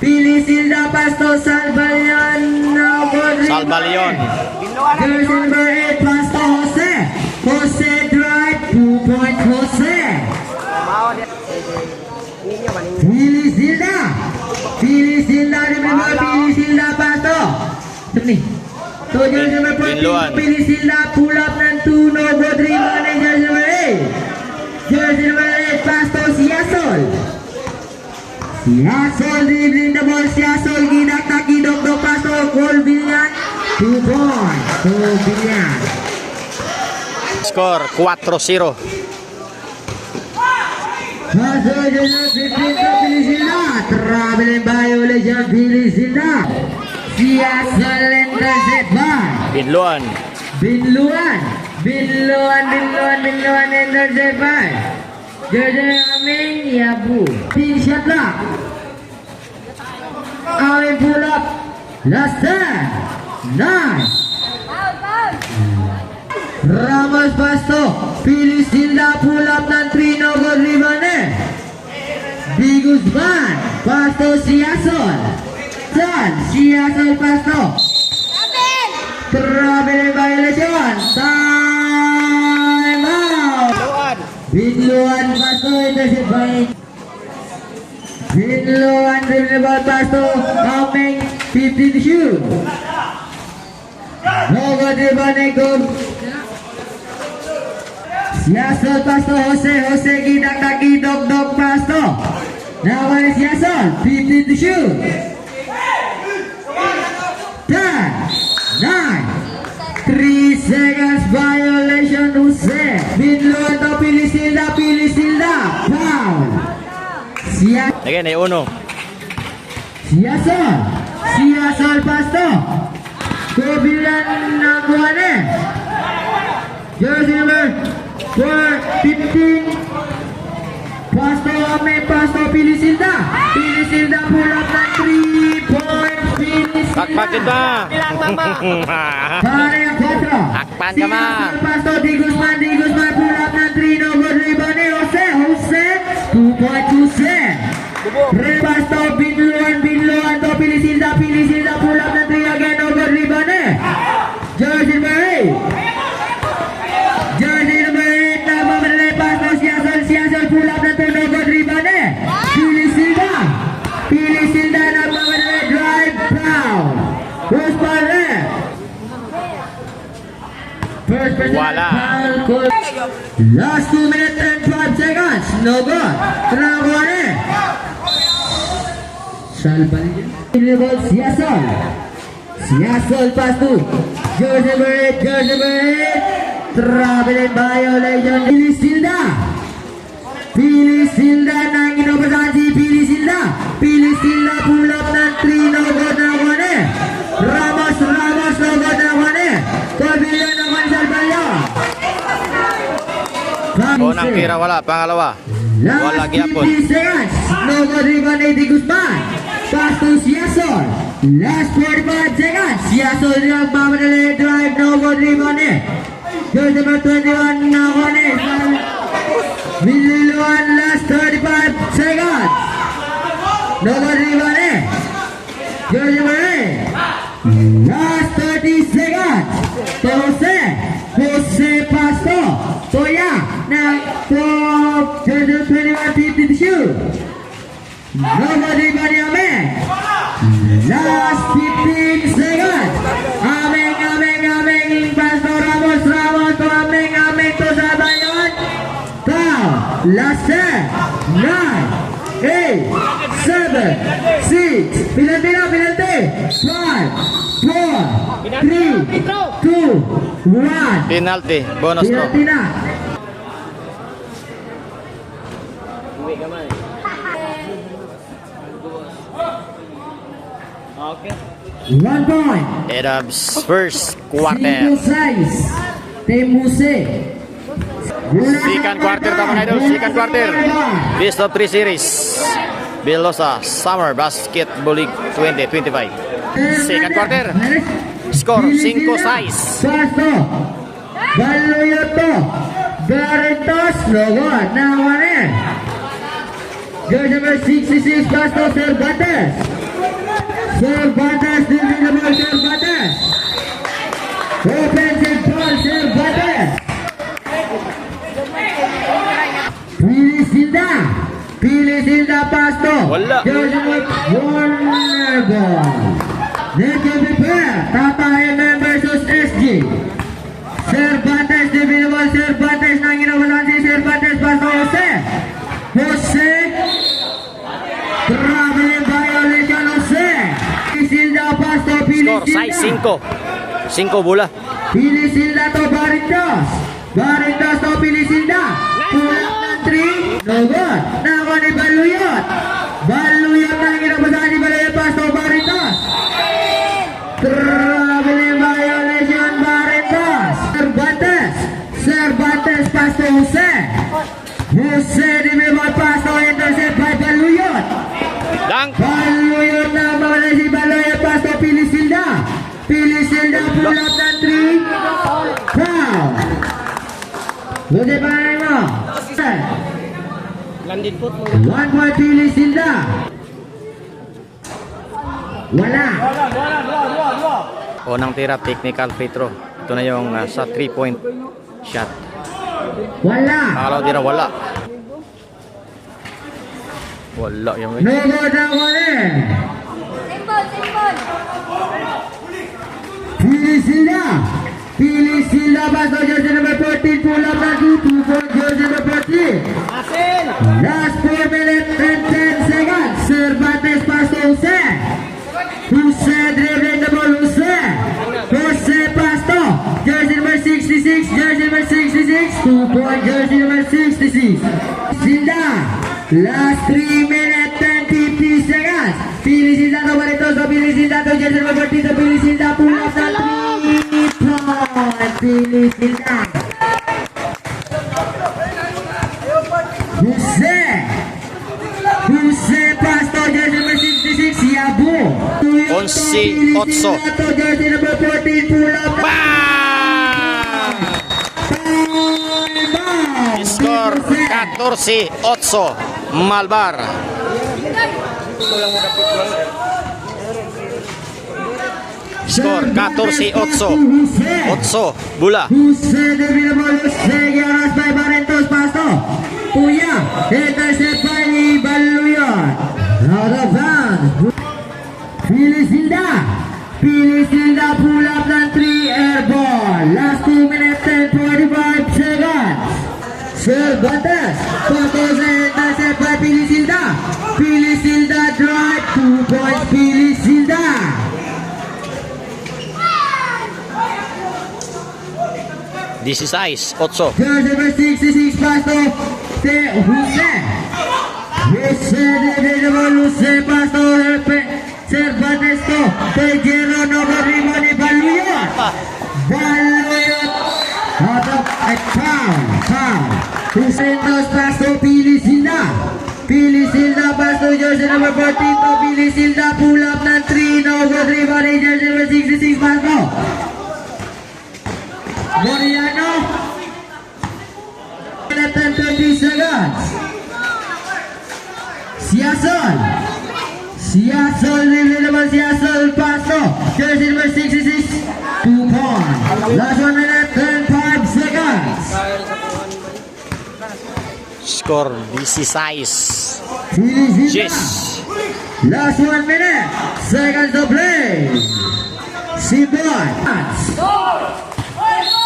Pilisilda Pasto Salbalion. Salbalion. Jersey number 8 Pasto Jose. Jose drive 2 point Jose. Pilisilda. Pilisilda number Pilisilda Pasto. Sini. So jersey number 14 Pilisilda pull up ng 2 no good rebound ng jersey number 8. Jersey number 8 Pasto Siasol. Siasol dribbling the ball. Siasol gidak-dak gidok-dok Pasto. Goal Bilian 2 points. So Bilian. Score 4-0. Pasto jersey 15 to Pilisilda. Traveling violation Pilisilda. Siasol intercept by Binluan. Binluan intercept by Jersey Amin Yabu. Pin shot lock. Amin pull up. Last time. Nice. Ramos Pasto. Pilisilda pull up ng 3 no good rebound eh. Bigusman. Pasto Siasol. John Siasol Pasto. Travel violation. Time out. Binluan Pasto intercept by Binluan dribble ball Pasto. Coming 15 to shoot. No good rebound good. Siasol Pasto Jose gidak-dak gidok-dok Pasto. Now is Siasol 15 to shoot. 10, 9, 3 seconds violation Jose. Binluan to Pilisilda foul. Again, ay uno. Siasol Pasto. Kebilan ng buwan eh. Jersey number 15 Pasto Amin Pasto Pilisilda pull up ng 3 points Pilisilda. Pakpakin ba? Pare ang 4. Hakpan ka ma. Pasto Di Guzman pull up ng 3 no good rebound ni Jose 2 point Jose. Pasto Binluan to Pilisilda pull up ng 3 again no good rebound ni Jersey number 8 na mamalay Pasto Siasol pull up ng 2 no good rebound ni Pilisilda na mamalay drive foul. Who's pare? First person Wala. foul call. Last 2 minutes and 5 seconds. No good. Trabuane. Salbalion. Siasol Pasto. Jersey number 8. Traveling violation. Pilisilda nang inobasahan si Pilisilda pull up ng 3 no good na wane. Ramos no good na wane. Kabilan naman Salbalion. Unang tira wala, pangalawa. Wala gyapon. 50 seconds. No good rebound ni Di Guzman. Pasto Siasol. Last 45 seconds. Siasol nagmamadali drive no good rebound ni Jersey number 21 na wane. Binluan last 35 seconds. No good rebound ni Jersey number 8. Last 30 seconds. Jose Pasto. Toya ng Jersey 21 50 to shoot. No good rebound ni Amin. Last 15 seconds. Amin Pasto Ramos to Amin to Salbalion. Foul. Last 10, 9, 8, 7, 6. Penalty. 5, 4, 3, 2, 1. Penalty, bonus throw. Penalty na. Okay. 1 point. Edabs first quarter. 5-6. Team Jose. Second quarter tama na idol, second quarter. Best of 3 series. Bilosa Summer Basketball League 2025. Second quarter. Score 5-6. Pasto. Baluyoto. Garitos. Logon. Nawanin. Jersey number 66 Pasto Cervantes. Cervantes, delivering the ball, Cervantes. Offensive ball, Cervantes. Pili Silda pasto. Wala. Jersey number 1 ball. Need to prepare. Tata MM versus SG. Cervantes, delivering the ball, Cervantes. Nang inawalan si Cervantes, pasto Jose. Jose. Traveling violation Jose. Pili Silda pasto, Pili Score, size Silda. 5. 5 bola. Pili Silda to Barrientos. Barrientos to Pili Silda. Pulang ng 3. No good. Nako ni Baluyot. Baluyot na ang ginapasahan ni Baluyot. Pass to Barrientos. Traveling violation Barrientos. Cervantes. Cervantes pass to Jose. Jose dinibot pass to intercept by Baluyot. Dunk. Baluyot na mawala si Baluyot. Pass to Pili Silda. Pili Silda pull up ng 3. Foul. Buti pa rin mo. Landed foot mo. 1 point Pili Silda. Wala. Unang tira, technical free throw. Ito na yung sa 3-point shot. Wala. Pangalaw tira, wala. Wala yung No good na wala. Pili Silda. Pili Silda pass to jersey number 14. Pull up na 2 point jersey number 14. Asin! Last 4 minutes and 10 seconds. Cervantes pass to Jose. Jose dribbling the ball. Jose. Jose pass to jersey number 66. Jersey number 66. 2 point jersey number 66. Silda. Last 3 minutes and 50 seconds. Pili Silda to Barrientos. Pili Silda to jersey number 14. To Pili Silda. Pull up na 3 point. Pili Silda. Jose. Jose pass to jersey number 66. Yabo. 11-8. To jersey number 14. Pull up na Score 14-8. Malbar. Score 14-8. 8 bola. Jose de Jose Guiaras by Barrientos pasto. Puya. Intercept by Baluyot. Out of bounds. Pili Silda. Pili Silda pull up ng 3 air ball. Last 2 minutes and 45 seconds. Cervantes. Patos intercept by Pili Silda. Pili Silda drive. 2 points Pili Silda. This is ice. 8. Jersey number 66 pass to Jose. Jose de Jose pass to Cervantes to Tejero number 5 ni Baluyot. Baluyot. Out of a foul. Husentos pass to Pili Silda. Pili Silda pass to jersey number 14 to Pili Silda. Pull up ng 3. No good rebound ni jersey number 66 pass to Moriano. 20 seconds. Siasol naman Siasol paso. Jersey number 66. 2 points. Last 1 minute and 5 seconds. Score this is ice. Yes. Last 1 minute. Seconds to play. Sibon.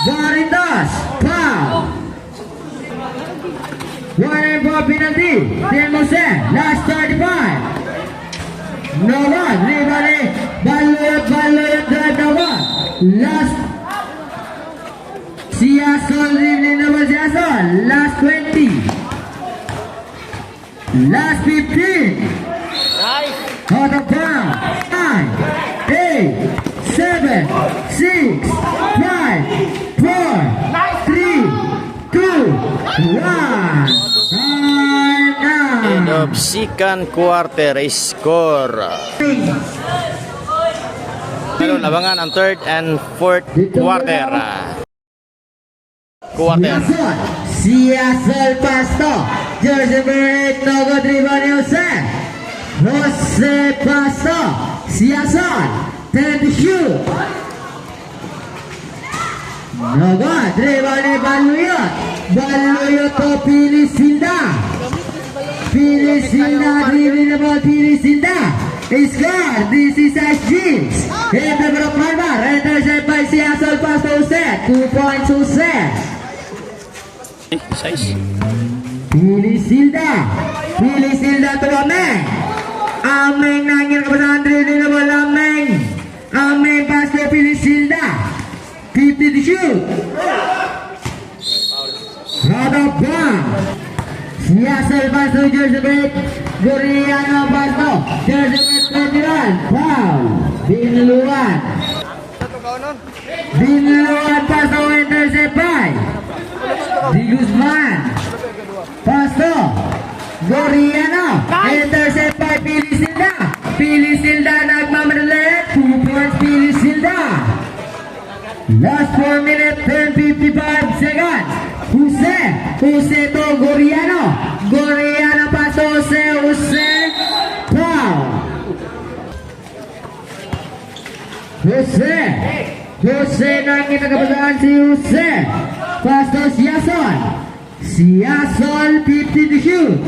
Barrientos. Foul. 1-4 penalty. Team Jose. Last 35. No one. Ribali. Baluyot drive no one. Last. Siasol dribbling number Siasol. Last 20. Last 15. Out of bounds. 9, 8, 7, 6, 5, 4, 3, 2, 1. Time End now. of second quarter score. Meron abangan ang third and fourth quarter. Siasol pasto. Jersey number 8. No good rebound ni Jose. Jose Pasto. Siason. 10 to shoot. No good. Dribble ni Baluyot. Baluyot to Pili Silda. Pili Silda. Dribbling the ball. Pili Silda. Score. This is James. In the block Malbar. Intercept by Siasol Pasto Jose. 2 points Jose. 6. Pili Silda. Pili Silda to Ameng. Ameng nangin kepada Andre di ball Ameng. Ameng pass to Pili Silda. 50 to shoot. Out of bounds. Siasol Pasto Jersey Goriano Pasto Jersey 21. Foul. Binluan. Binluan Pasto intercept by Di Guzman. Pasto Goriano intercept by Pili Silda. Pili Silda nagmamadali. 2 points Pili Silda. Last 4 minutes and 55 seconds. Jose to Goriano. Goriano Pasto Jose. Foul. Jose nangin kebetulan si Jose. Pasto Siasol. Siasol 50 to shoot.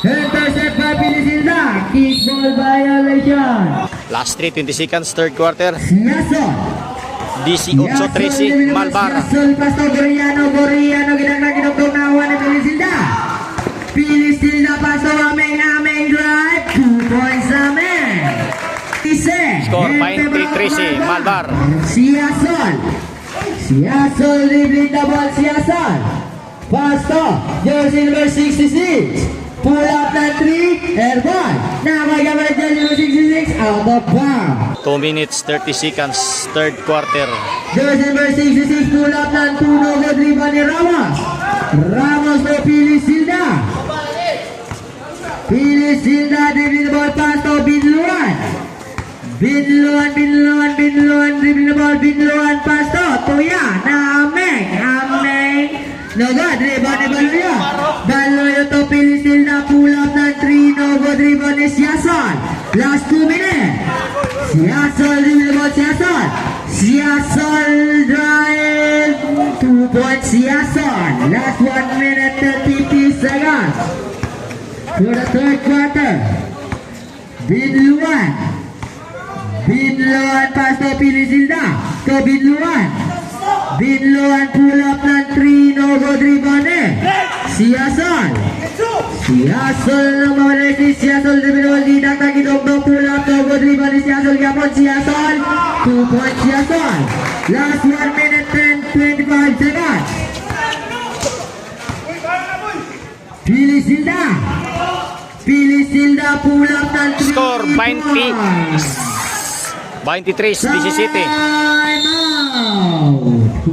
Intercept by Pili Silda. Kickball violation. Last 3, 20 seconds, third quarter. Siasol. DC 8-13, Malbar. Siasol Pasto Goriano. Goriano ginagnaginagtong nawan ni Pili Silda. Pili Silda Pasto Ameng drive. 2 points Ameng. Score 23-13, Malbar. Siasol dribbling the ball. Siasol Pasto jersey number 66. Pull up na 3. Airball. Namagawa jersey number 66. Out of bounds. 2 minutes, 30 seconds, third quarter. Jersey number 66. Pull up na 2. No good rebound ni Ramos. Ramos to Pili Silda. Pili Silda dribbling the ball. Pasto Binluan. Binluan dribbling the ball. Binluan Pasto. Tuya na Ameng. No good. Rebound ni Baluyot. Baluyot to Pili Silda. Pull up na 3. No good rebound ni Siasol. Last 2 minutes. Siasol dribbling the ball. Siasol drive. 2 points Siasol. Last 1 minute 50 seconds. For the third quarter. Binluan pass to Pili Silda. To Binluan pull up ng 3. No good rebound Siasol na mawala si Siasol. Didak na ginogno. Pull up. No good rebound ni Siasol. Yapon Siasol. 2 points Siasol. Last 1 minute and 25 seconds. Pili Silda pull up ng 3. Score 23, City.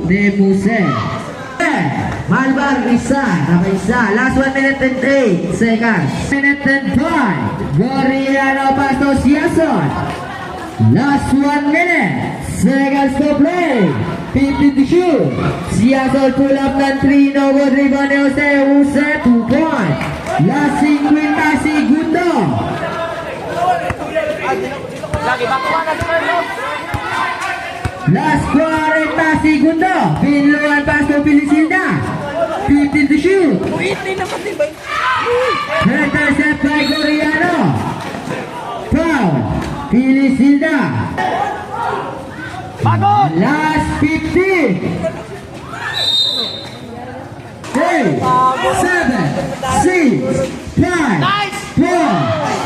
Demuse. Malbar isa. Last 1 minute and 8 seconds. Minute and 5. Goriano Pasto Siasol. Last 1 minute. Seconds to play. 50 to shoot. Siasol pull up ng 3. No good rebound ni Jose. 2 points. Last 50 segundo. Last 40 segundo. Binluan Pasto Pili Silda. 15 to shoot. Intercept by Goriano. Foul. Pili Silda. Last 15. 8, 7, 6, 5, 4,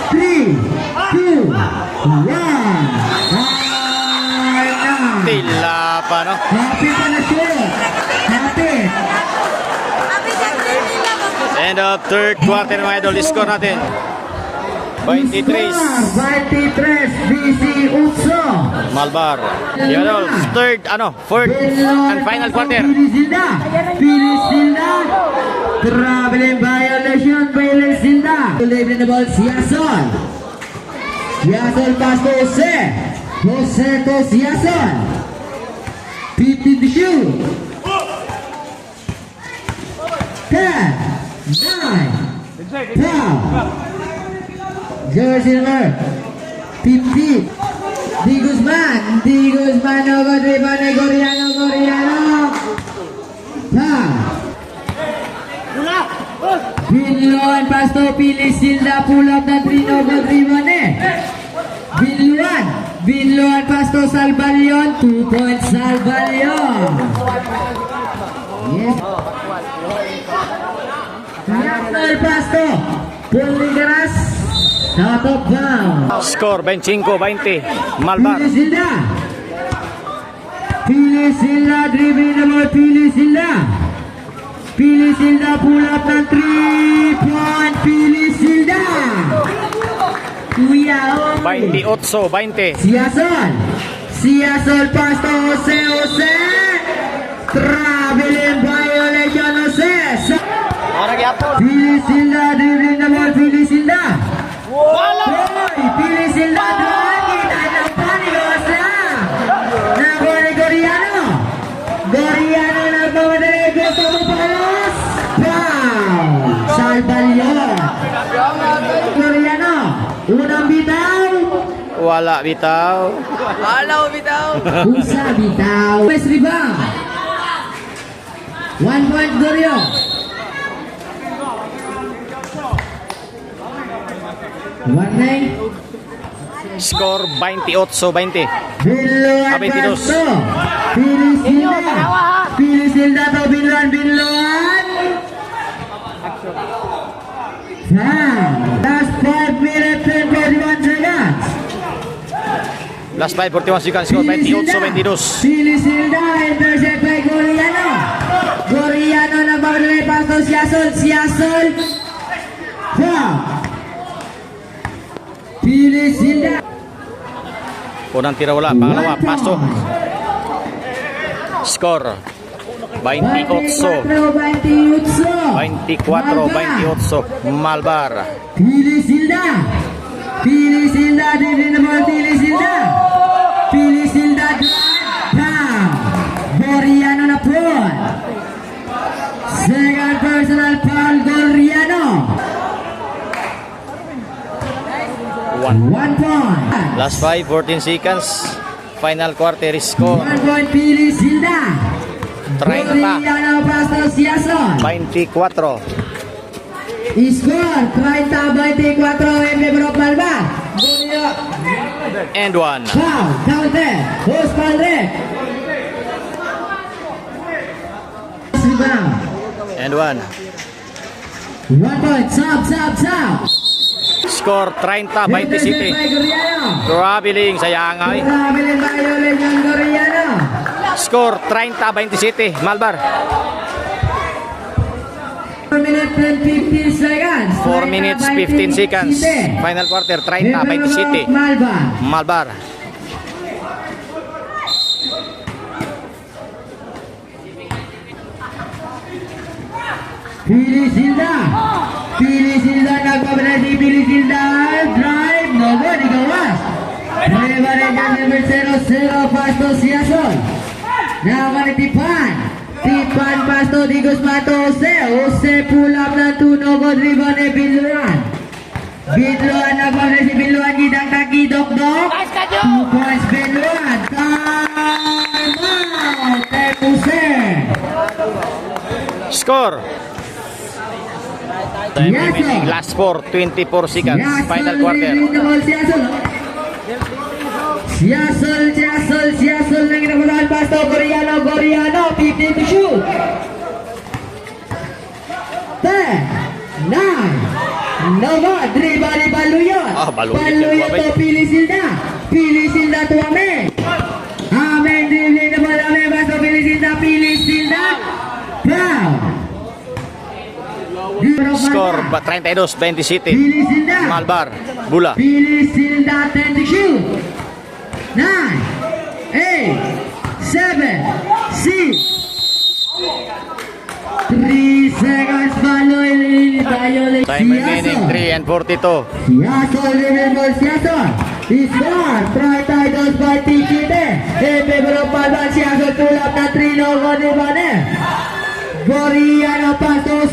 3, 2, 1. Tila pa, no? Happy pa na siya. Happy. End of third quarter, mga idol. Score natin. 23. 23. BC Utso. Malbar. Yung idol, fourth and final quarter. Pili Silda. Traveling violation. Pili Silda. Delivering the ball. Siasol pass to Jose. Jose to Siasol. 50 to shoot. 10, 9, 12, Jersey number 50. Di Guzman no good rebound Goriano. Binluan Pasto Pili Silda pull up na 3 no good rebound Binluan Pasto Salvalion 2 points Salvalion. Yes. National Pasto Puligaras out of bounds. Score 25-20. Malbar. Pili Silda dribbling naman Pili Silda pull up ng 3 point Pili Silda. Kuya Oy 28-20. Siasol Pasto Jose traveling violation Jose. Pili Silda dribbling naman Pili Silda. Pili Silda dribbling ng Panigosla. Nakuha ni Goriano nagmamadali gusto mo palos. Wow! Salvalion. Goriano unang bitaw. Wala bitaw. Usa bitaw. West rebound. 1 point Gorio. Warning. Score 28-20. Binluan 22. Pasto. Pili Silda to Binluan. Last 5 minutes and 41 seconds. Last 5:41 seconds. Score 28-22. Pili Silda intercept by Goriano nagbabalik Pasto Siasol. Pili Silda. Unang tira wala. Pangalawa. Pasto. Score 28. 24-28. Malbar. Pili Silda dribbling naman Pili Silda down. Goriano na po. Second personal foul Goriano. 1 point. Last 5:14 seconds. Final quarter score 1 point Pili Silda. 30. Goriano Pasto Siasol. 24. Score 30-24 en favor of Malbar. And 1. Foul, counted. Host Padre. Rebound. And 1. 1 point. Sub. Score 30-20 City. By Goriano. Traveling sayang ay. Traveling violation Goriano. Score 30-20 City. Malbar. 4 minutes and 15 seconds. 4 minutes 15 seconds. Final quarter 30-20 City. Malbar. Pili Silda nagpapanati. Pili Silda drive. No good. Ikawas. Leverage number 0-0 Pasto Siasol. Now Tipan Pasto di Guzman to Jose pull up na 2 no good rebound Binluan nagpapanati si Binluan gidang kaki dok 2 points Binluan. Time out. Jose. Score. Time remaining. Last 24 seconds. Final quarter. Siasol na kinabutan Pasto Goriano 15 to shoot. 10 9 Nova dribble Baluyon. Baluyon to Pili Silda to Amen dribbling na bola Amen Pasto Pili Silda foul. Score 32-20 City. Malbar. Bula. Pili Silda 10 to shoot. 9 8 7 6 3 seconds violation. Time remaining 3 and 42. Siasol remember Siasol. Score 32 by Tikite. En favor of Malbar. Siasol pull up na 3 no good rebound. Goriano Pasto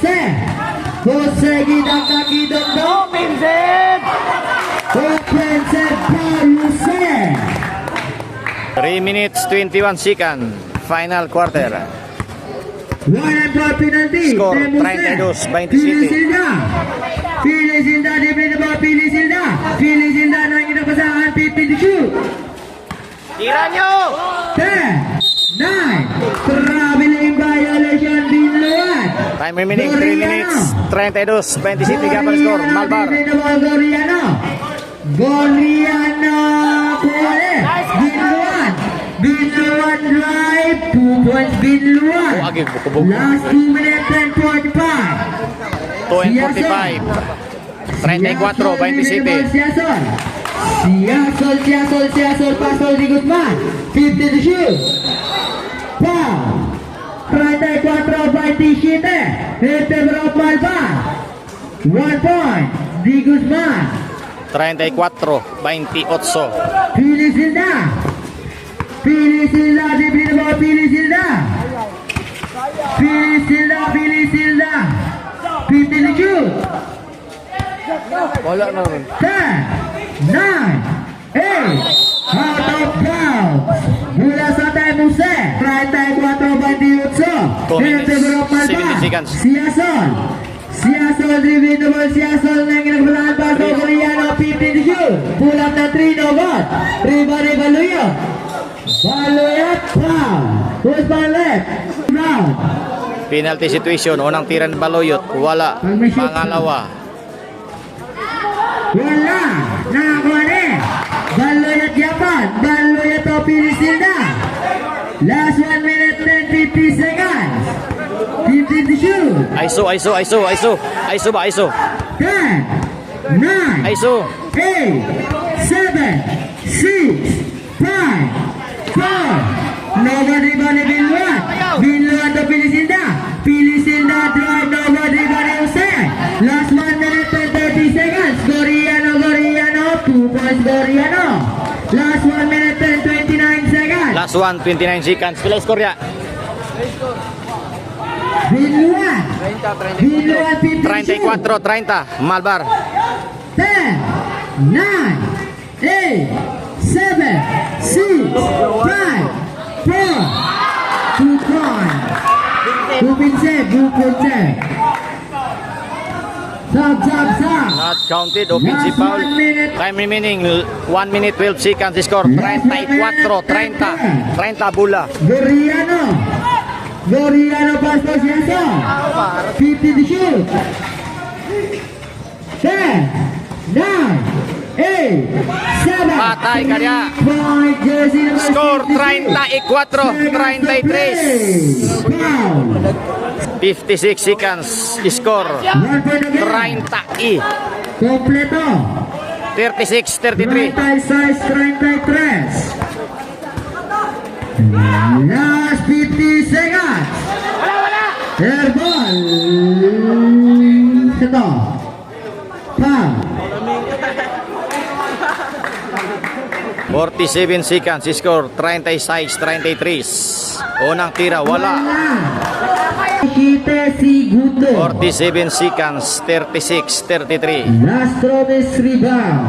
Jose gidang kaki dong. Vincent. 3 minutes 21 seconds. Final quarter. 1 and 4 penalty. Score, Temus 32-27. Pili Silda. Pili Silda diberi bola Pili Silda. Pili Silda nak kita pasangan Pipi to shoot. Tira nyo! 10, 9, traveling violation Binluan. Time remaining 3 minutes 32-27 kapan skor Malbar. Goriano. Goriano kuole. Binluan. Binluan drive 2 points Binluan. Oh, agi buko-buko. Last 2 minutes 10.5. 2 and 45. 34, 27. Siasol, pasol di Guzman. 50 to shoot. Foul. 34, 27. Este berapa Malbar? 1 point di Guzman. 34, 28. Pili Silda. Pili Silda diberi bola Pili Silda. Pili Silda. 50 to shoot. Wala na rin. 10, 9, 8, out of bounds. Bola sa Temus. 34, 28. 2 minutes, Este berapa 70 seconds. Siasol dribble the ball. Siasol na kinakabalahan pa sa Goriano. 50 to shoot. Pull up na 3, no good. Rebound Baluyo. Foul. Who's ball left? Brown. Penalty situation. Unang tiran Baloyot. Wala. Pangalawa. Wala. Nakakuha na. Baluyo Japan. Baluyo to Pili Silda. Last 1 minute and 50 seconds. 50 to shoot. ISO ba? ISO. 10, 9, ISO. 8, 7, 6, 5, 4. Nobody bali Binluan. Binluan to Pili Silda. Pili Silda drive. Nobody bali Hussein. Last 1 minute and 30 seconds. Goriano. 2 points Goriano. Last 1 minute and 29 seconds. Last one, 29 seconds. Pila skor ya? Binluan 50 34, 30. Malbar. 10, 9, 8, 7, 6, 5, 4, 2 points. Bupinse. Sub. Not counted. Offensive foul. Time remaining 1 minute 12 seconds. Score 34, 30. 30 bola. Goriano pasto Siaso. 50 to shoot. 10, 9, 8, 7. Patay ka niya. Point jersey number Score 54, 33. Foul. 56 seconds. Score 1 point again. 30. Completo. 36, 33. 36, 33. Last 50 seconds. Airball. Ito. Foul. 47 seconds. Score 36, 33. Unang tira. Wala. 7 segundo. 47 seconds. 36, 33. Last promise rebound.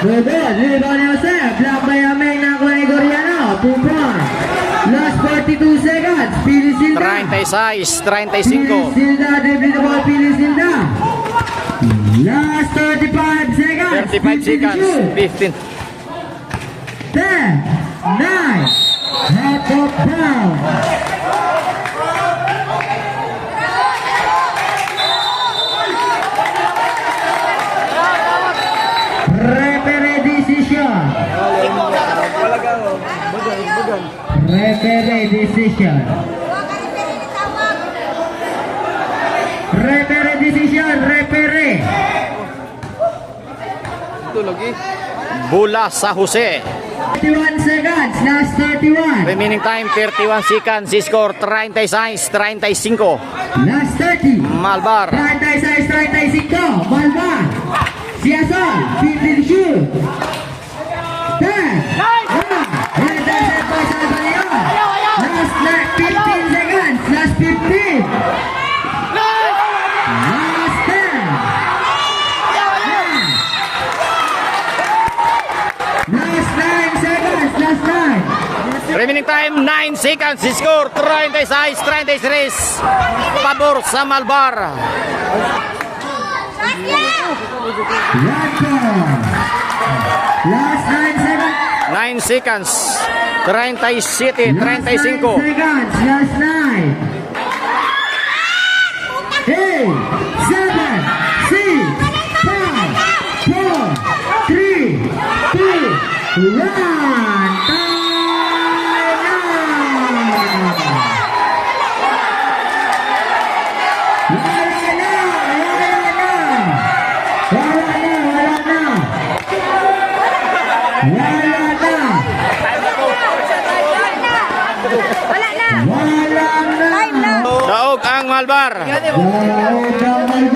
Rebound Joseph. Block by Ameng na kuha ni Goriano. 2 points. Last 42 seconds. Pili Silda. 36, Pili 35. Silda. Dribble the ball. Pili Silda. Last 35 seconds. 35 seconds. 15. 10, 9, half of bounds. Referee decision. Referee decision. Referee decision. Referee. Bola sa Jose. 31 seconds. Last 31. Remaining time 31 seconds. Score 36, 35. Last 30. Malbar. 36, 35. Malbar. Siasol. 50 to shoot. 10. Intercept by Salvador. Last 15 seconds. Last 15. Last 10. 9, Remaining time 9 seconds. Score 36-33. Pabor sa Malbar. Last 9 seconds. 9 seconds. 37, 35. Last 9 seconds. Last 9. 8, 7, 6, 5, 4, 3, 2, 1. Wala na. Time na. Daog ang Malbar. Daog ang Malbar.